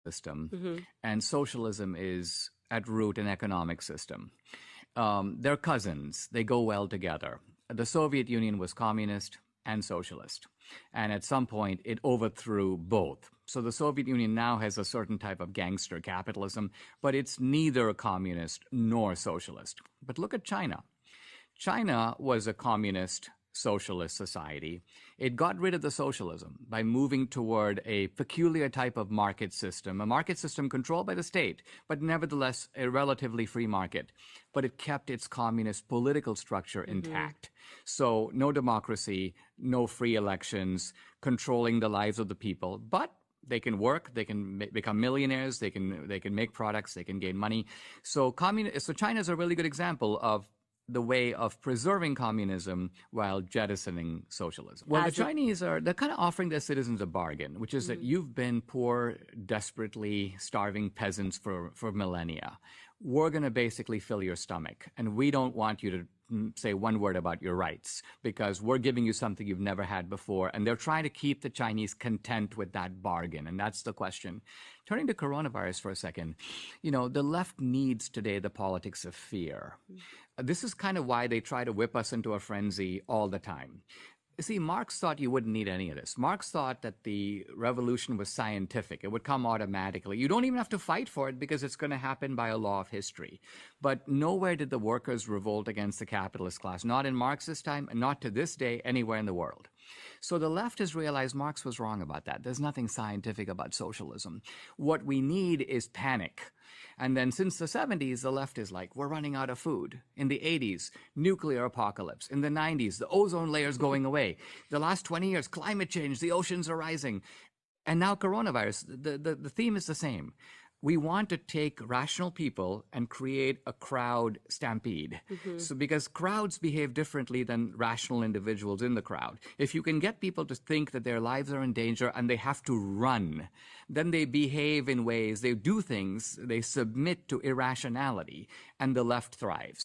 system, and socialism is at root an economic system. They're cousins. They go well together. The Soviet Union was communist and socialist, and at some point it overthrew both. So the Soviet Union now has a certain type of gangster capitalism, but it's neither communist nor socialist. But look at China. China was a communist socialist society. It got rid of the socialism by moving toward a peculiar type of market system, a market system controlled by the state, but nevertheless a relatively free market. But it kept its communist political structure intact. So no democracy, no free elections, controlling the lives of the people, but they can work, they can become millionaires, they can make products, they can gain money. So China is a really good example of the way of preserving communism while jettisoning socialism. Well, the Chinese they're kind of offering their citizens a bargain, which is that you've been poor, desperately starving peasants for millennia. We're going to basically fill your stomach, and we don't want you to say one word about your rights because we're giving you something you've never had before. And they're trying to keep the Chinese content with that bargain. And that's the question. Turning to coronavirus for a second, the left needs today the politics of fear. This is kind of why they try to whip us into a frenzy all the time. See, Marx thought you wouldn't need any of this. Marx thought that the revolution was scientific. It would come automatically. You don't even have to fight for it because it's going to happen by a law of history. But nowhere did the workers revolt against the capitalist class, not in Marx's time, and not to this day anywhere in the world. So the left has realized Marx was wrong about that. There's nothing scientific about socialism. What we need is panic. And then since the 70s, the left is like, we're running out of food. In the 80s, nuclear apocalypse. In the 90s, the ozone layer is going away. The last 20 years, climate change, the oceans are rising. And now coronavirus, the theme is the same. We want to take rational people and create a crowd stampede. So because crowds behave differently than rational individuals in the crowd. If you can get people to think that their lives are in danger and they have to run, then they behave in ways, they do things, they submit to irrationality, and the left thrives.